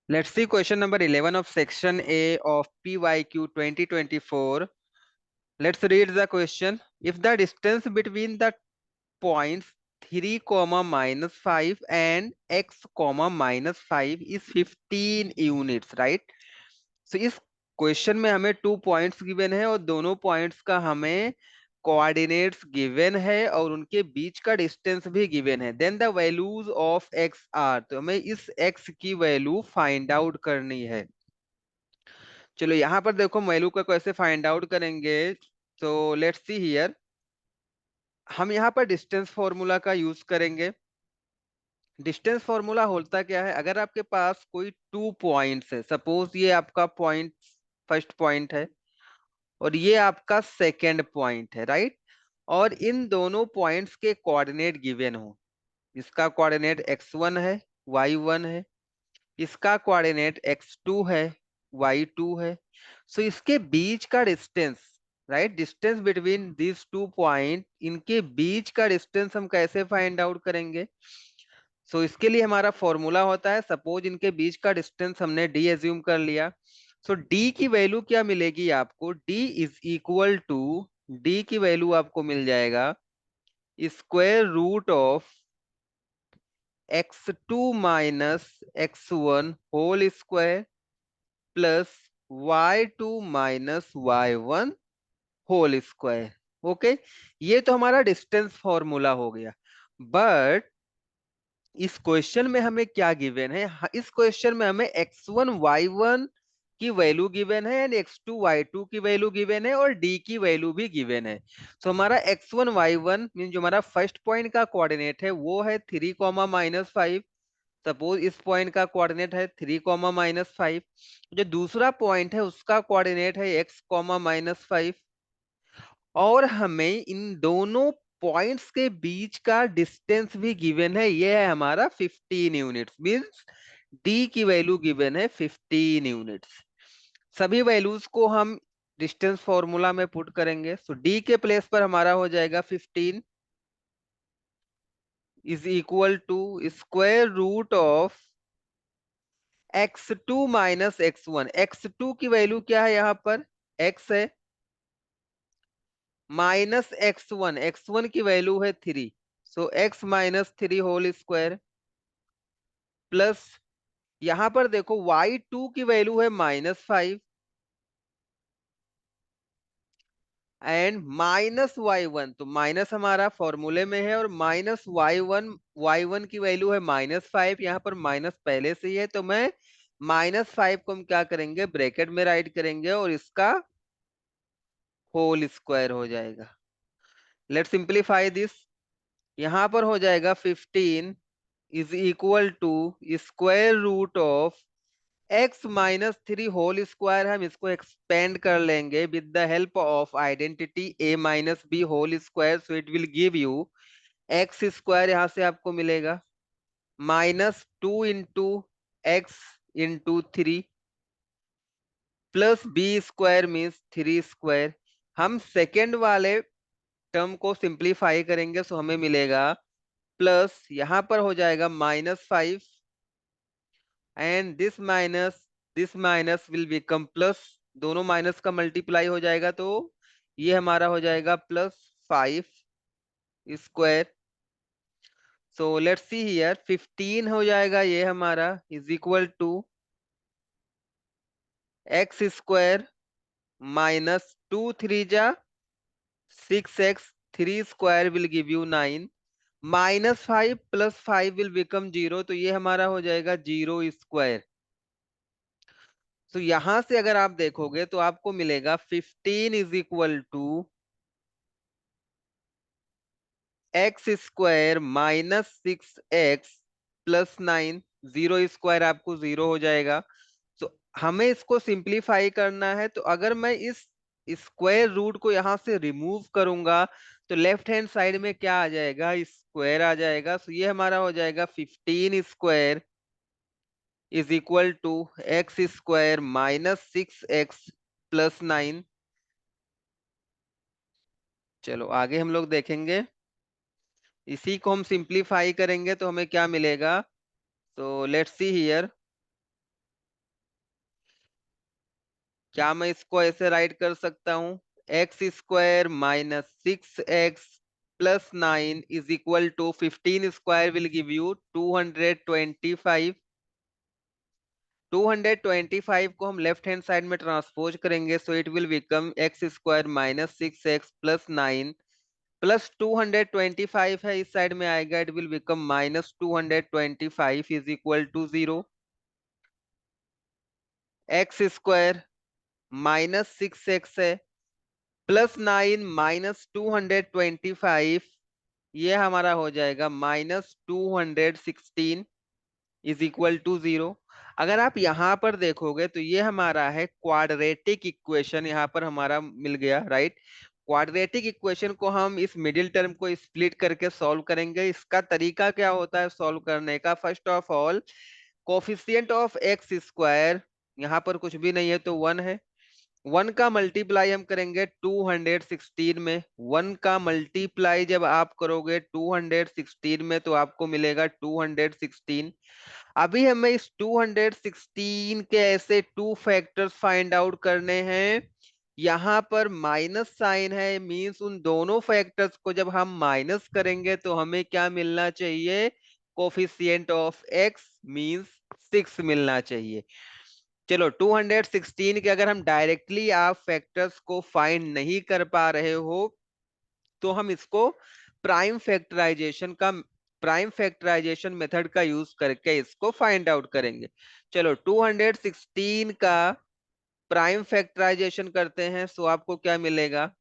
Let's see question number 11 of section A of PYQ 2024. Let's read the question. If the distance between the points 3 comma minus 5 and x comma minus 5 is 15 units, right? So इस question में हमें 2 points given है और दोनों points का हमें coordinates given है और उनके बीच का डिस्टेंस भी गिवन है। Then the values of x are, तो हमें इस एक्स की वैल्यू फाइंड आउट करनी है। चलो यहाँ पर देखो वैल्यू का कैसे फाइंड आउट करेंगे। तो लेट्स सी हियर, हम यहाँ पर डिस्टेंस फॉर्मूला का यूज करेंगे। डिस्टेंस फॉर्मूला होता क्या है, अगर आपके पास कोई 2 पॉइंट्स है, सपोज ये आपका पॉइंट फर्स्ट पॉइंट है और ये आपका सेकेंड पॉइंट है, राइट? और इन दोनों पॉइंट्स के कोऑर्डिनेट गिवन हो। इसका कोऑर्डिनेट x1 है, y1 है, इसका कोऑर्डिनेट x2 है, y2 है। सो इसके बीच का distance, right, distance between this 2 point, इनके बीच का डिस्टेंस हम कैसे फाइंड आउट करेंगे? सो इसके लिए हमारा फॉर्मूला होता है, सपोज इनके बीच का डिस्टेंस हमने d एज्यूम कर लिया। सो d की वैल्यू क्या मिलेगी आपको? d is equal to, d की वैल्यू आपको मिल जाएगा square root of x2 minus x1 whole square plus y2 minus y1 whole square. Okay, ये तो हमारा डिस्टेंस फॉर्मूला हो गया। बट इस क्वेश्चन में हमें क्या गिवन है? इस क्वेश्चन में हमें x1 y1 की वैल्यू गिवन है एंड x2 y2 की वैल्यू गिवन है और d की वैल्यू भी गिवन है। सो हमारा x1 y1 मीन जो हमारा फर्स्ट पॉइंट का कोऑर्डिनेट है वो है 3 कॉमा माइनस 5। सपोज इस पॉइंट का कोऑर्डिनेट है 3 कॉमा माइनस 5। जो दूसरा पॉइंट है उसका कोऑर्डिनेट है x कॉमा माइनस 5। और हमें इन दोनों पॉइंट्स के बीच का डिस्टेंस भी गिवन है, ये है हमारा 15 यूनिट्स। मींस डी की वैल्यू गिवन है 15 यूनिट्स। सभी वैल्यूज को हम डिस्टेंस फॉर्मूला में पुट करेंगे। सो डी के प्लेस पर हमारा हो जाएगा 15 is equal to square root of x2 minus x1। x2 की वैल्यू क्या है यहाँ पर? x है, माइनस x1, x1 की वैल्यू है 3। So x minus 3 whole square plus, यहां पर देखो y2 की वैल्यू है -5 एंड माइनस y1। तो माइनस हमारा फॉर्मूले में है और माइनस y1, y1 की वैल्यू है -5। यहाँ पर माइनस पहले से ही है तो मैं -5 को हम क्या करेंगे, ब्रैकेट में राइट करेंगे और इसका होल स्क्वायर हो जाएगा। Let simplify this. यहाँ पर हो जाएगा 15 is equal to square root of x minus 3 whole square. हम इसको एक्सपेंड कर लेंगे with the help of identity a minus b whole square. So it will give you x square, यहाँ से आपको मिलेगा -2 into x into 3 plus b square means 3 square. हम second वाले टर्म को सिंप्लीफाई करेंगे सो हमें मिलेगा प्लस, यहाँ पर हो जाएगा -5 and this minus will become plus. दोनों माइनस का मल्टीप्लाई हो जाएगा तो ये हमारा हो जाएगा +5 square. So let's see here, 15 हो जाएगा ये हमारा is equal to x square minus 2 3 जा 6x, 3 square will give you 9, -5 plus 5 will become 0। तो ये हमारा हो जाएगा 0 स्क्वायर। तो यहां से अगर आप देखोगे तो आपको मिलेगा 15 is equal to x square minus 6x plus 9। 0 square आपको 0 हो जाएगा। तो हमें इसको सिंप्लीफाई करना है, तो अगर मैं इस स्क्वायर रूट को यहां से रिमूव करूंगा तो लेफ्ट हैंड साइड में क्या आ जाएगा? स्क्वायर आ जाएगा। तो ये हमारा हो जाएगा 15 square is equal to x square minus 6x plus 9। चलो आगे हम लोग देखेंगे। इसी को हम सिंप्लीफाई करेंगे तो हमें क्या मिलेगा? तो लेट्स सी हियर, क्या मैं इसको ऐसे राइट कर सकता हूँ? X square minus 6x plus 9 is equal to 15 square will give you 225। 225 को हम लेफ्ट हैंड साइड में ट्रांसपोज करेंगे, so it will become x square minus 6x plus 9 plus 225 है, इस साइड में आएगा, it will become minus 225 is equal to 0। X square minus 6x है प्लस 9 माइनस 225, ये हमारा हो जाएगा माइनस 216 इज इक्वल टू 0। अगर आप यहाँ पर देखोगे तो ये हमारा है क्वाड्रेटिक इक्वेशन, यहाँ पर हमारा मिल गया, राइट। क्वाड्रेटिक इक्वेशन को हम इस मिडिल टर्म को स्प्लिट करके सॉल्व करेंगे। इसका तरीका क्या होता है सॉल्व करने का? First of all, coefficient of x square, यहाँ पर कुछ भी नहीं है तो 1 है। 1 का मल्टीप्लाई हम करेंगे 216 में। 1 का मल्टीप्लाई जब आप करोगे 216 में तो आपको मिलेगा 216। अभी हमें इस 216 के ऐसे टू फैक्टर्स फाइंड आउट करने हैं। यहाँ पर माइनस साइन है, मींस उन दोनों फैक्टर्स को जब हम माइनस करेंगे तो हमें क्या मिलना चाहिए? कोफिशिएंट ऑफ एक्स मींस 6 मिलना चाहिए। चलो 216 के अगर हम डायरेक्टली आप फैक्टर्स को फाइंड नहीं कर पा रहे हो तो हम इसको प्राइम फैक्टराइजेशन का प्राइम फैक्टराइजेशन मेथड का यूज करके इसको फाइंड आउट करेंगे। चलो 216 का प्राइम फैक्टराइजेशन करते हैं, सो आपको क्या मिलेगा?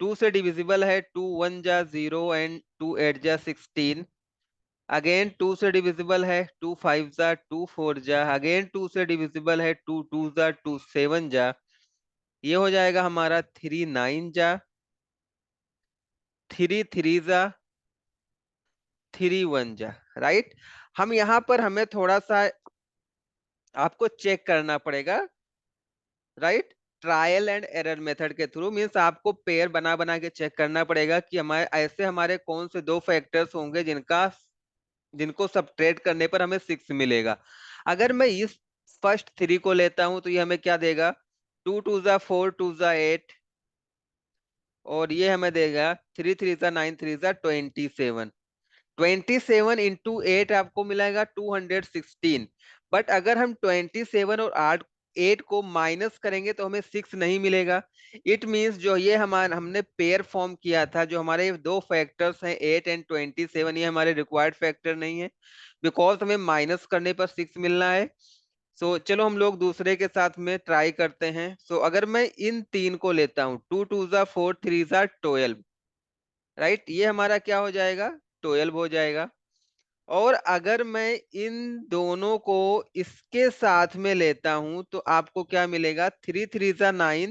2 से डिविजिबल है, 2 1 जा 0 एंड 2 8 जा 16। अगेन 2 से डिविजिबल है, 2 5 जा 2 4 जा, अगेन 2 से डिविजिबल है, 2 2 जा 2 7 जा, ये हो जाएगा हमारा 3 9 जा, 3 3 जा 3 1 जा, राइट। हम यहाँ पर हमें थोड़ा सा आपको चेक करना पड़ेगा, right. Trial and error method के थ्रू, मीन्स आपको पेयर बना बना के चेक करना पड़ेगा कि हमारे कौन से दो फैक्टर्स होंगे जिनको सब्ट्रैक्ट करने पर हमें 6 मिलेगा। अगर मैं इस फर्स्ट 3 को लेता हूं तो ये हमें क्या देगा? 2 2 जा 4 2 जा 8, और ये हमें देगा 3 3 जा 9 3 जा 27। 27 इंटू 8 आपको मिलेगा 216। बट अगर हम 27 और 8 को माइनस करेंगे तो हमें 6 नहीं मिलेगा। इट मींस जो ये हमने पेयर फॉर्म किया था, जो हमारे दो फैक्टर्स हैं 8 एंड 27, ये हमारे रिक्वायर्ड फैक्टर नहीं है, बिकॉज हमें माइनस करने पर 6 मिलना है। सो चलो हम लोग दूसरे के साथ में ट्राई करते हैं। सो अगर मैं इन तीन को लेता हूँ, 2 2 जा 4 3 जा 12, राइट, ये हमारा क्या हो जाएगा? 12 हो जाएगा। और अगर मैं इन दोनों को इसके साथ में लेता हूं तो आपको क्या मिलेगा? 3 3 जा 9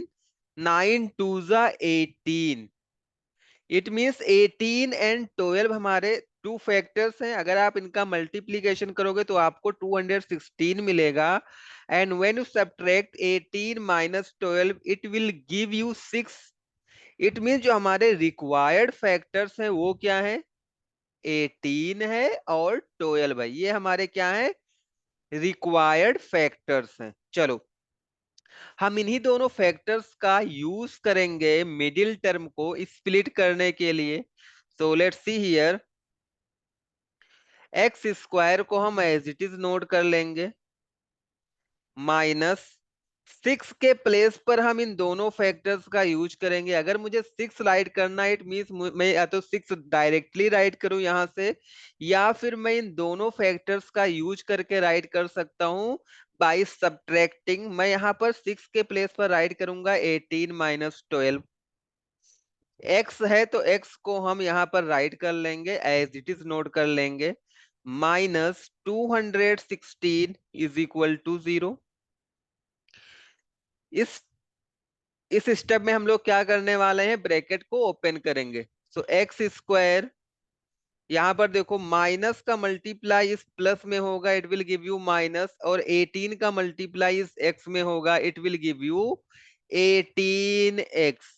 9 2 जा 18। इट मीन्स 18 एंड 12 हमारे टू फैक्टर्स हैं। अगर आप इनका मल्टीप्लीकेशन करोगे तो आपको 216 मिलेगा। And when you subtract 18 minus 12 it will give you 6। It means जो हमारे रिक्वायर्ड फैक्टर्स हैं वो क्या है? 18 है और 12 है, ये हमारे क्या है? रिक्वायर्ड फैक्टर्स हैं। चलो हम इन्हीं दोनों फैक्टर्स का यूज करेंगे मिडिल टर्म को स्प्लिट करने के लिए। सो let's see here, x square को हम एज इट इज नोट कर लेंगे, माइनस 6 के प्लेस पर हम इन दोनों फैक्टर्स का यूज करेंगे। अगर मुझे 6 राइट करना है, इट मींस मैं या तो 6 डायरेक्टली राइट करूं यहां से, या फिर मैं इन दोनों फैक्टर्स का यूज करके राइट कर सकता हूं बाय सब्ट्रैक्टिंग। मैं यहां पर 6 के प्लेस पर राइट करूंगा 18 माइनस 12। एक्स है तो एक्स को हम यहाँ पर राइट कर लेंगे, एज इट इज नोट कर लेंगे, माइनस 216 इज इक्वल टू 0। इस इस स्टेप में हम लोग क्या करने वाले हैं? ब्रैकेट को ओपन करेंगे। सो एक्स स्क्वायर, यहाँ पर देखो माइनस का मल्टीप्लाई इस प्लस में होगा, it will give you minus, और 18 का मल्टीप्लाई इस एक्स में होगा, it will give you 18x।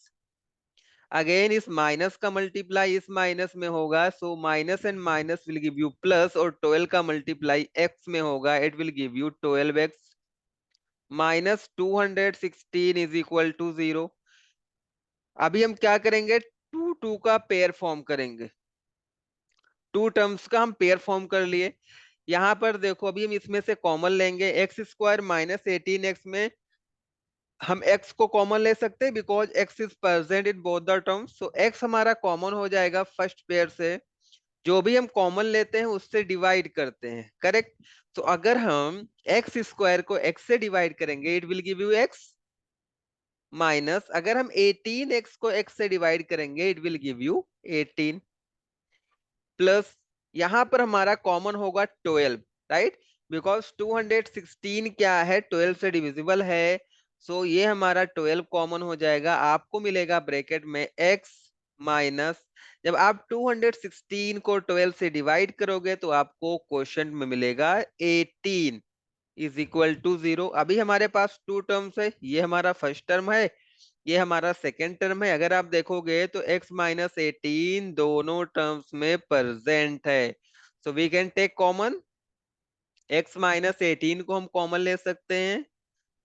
Again इस माइनस का मल्टीप्लाई इस माइनस में होगा, so minus and minus will give you plus, और 12 का मल्टीप्लाई एक्स में होगा, it will give you 12x। -216 is equal to 0। अभी हम क्या करेंगे, टू टू का पेयर फॉर्म करेंगे। टू टर्म्स का हम पेयर फॉर्म कर लिए। यहाँ पर देखो अभी हम इसमें से कॉमन लेंगे, एक्स स्क्वायर माइनस 18x में हम x को कॉमन ले सकते हैं because x is present in both the terms. So x हमारा कॉमन हो जाएगा फर्स्ट पेयर से, जो भी हम कॉमन लेते हैं उससे डिवाइड करते हैं, करेक्ट। तो अगर हम एक्स स्क्वायर को x से डिवाइड करेंगे it will give you x, minus अगर हम 18x को x से डिवाइड करेंगे it will give you 18, plus यहां पर हमारा कॉमन होगा 12, राइट, बिकॉज 216 क्या है, 12 से डिविजिबल है। सो ये हमारा 12 कॉमन हो जाएगा, आपको मिलेगा ब्रैकेट में x माइनस, जब आप 216 को 12 से डिवाइड करोगे तो आपको क्वोशंट में मिलेगा 18 इज इक्वल टू 0। अभी हमारे पास टू टर्म्स है, ये हमारा फर्स्ट टर्म है, ये हमारा सेकेंड टर्म है। अगर आप देखोगे तो x माइनस 18 दोनों टर्म्स में प्रेजेंट है। So we can take common, x minus 18 को हम कॉमन ले सकते हैं।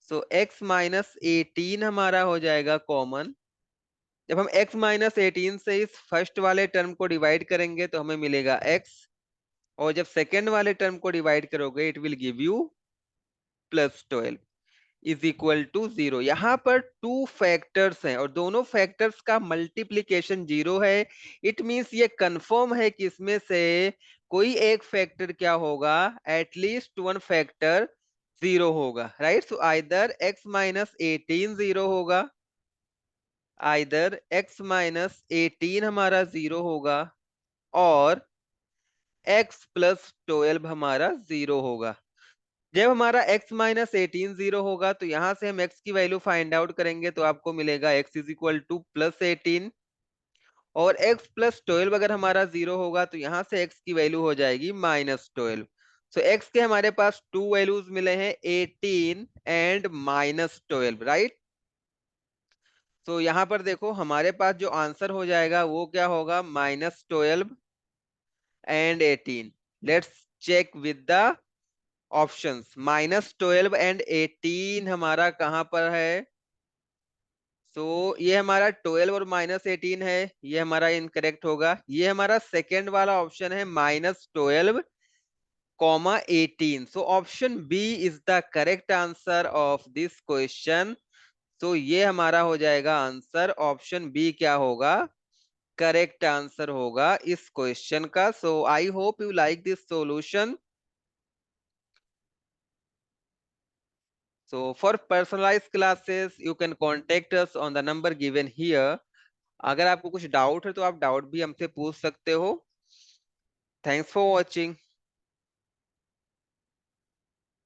सो x माइनस 18 हमारा हो जाएगा कॉमन। जब हम x माइनस 18 से इस फर्स्ट वाले टर्म को डिवाइड करेंगे तो हमें मिलेगा x, और जब सेकेंड वाले टर्म को डिवाइड करोगे it will give you +12 is equal to 0। यहाँ पर टू फैक्टर्स हैं और दोनों फैक्टर्स का मल्टीप्लीकेशन 0 है। इट मींस ये कंफर्म है कि इसमें से कोई एक फैक्टर क्या होगा, एटलीस्ट वन फैक्टर 0 होगा, right. So either x minus 18 0 होगा, आइदर x माइनस 18 हमारा 0 होगा, और x प्लस 12 हमारा 0 होगा। जब हमारा x माइनस 18 0 होगा तो यहां से हम x की वैल्यू फाइंड आउट करेंगे तो आपको मिलेगा x इज इक्वल टू +18, और x प्लस 12 अगर हमारा 0 होगा तो यहां से x की वैल्यू हो जाएगी -12। सो x के हमारे पास टू वैल्यूज मिले हैं, 18 एंड -12, राइट। तो यहाँ पर देखो हमारे पास जो आंसर हो जाएगा वो क्या होगा, -12 and 18। Let's check with the options. -12 and 18 हमारा कहां पर है, सो ये हमारा 12 और -18 है, ये हमारा इनकरेक्ट होगा। ये हमारा सेकेंड वाला ऑप्शन है -12 comma 18। So option B is the correct answer of this question. तो ये हमारा हो जाएगा आंसर, ऑप्शन बी क्या होगा, करेक्ट आंसर होगा इस क्वेश्चन का। So I hope you like this solution. So for personalized classes, you can contact us on the number given here. अगर आपको कुछ डाउट है तो आप डाउट भी हमसे पूछ सकते हो। Thanks for watching.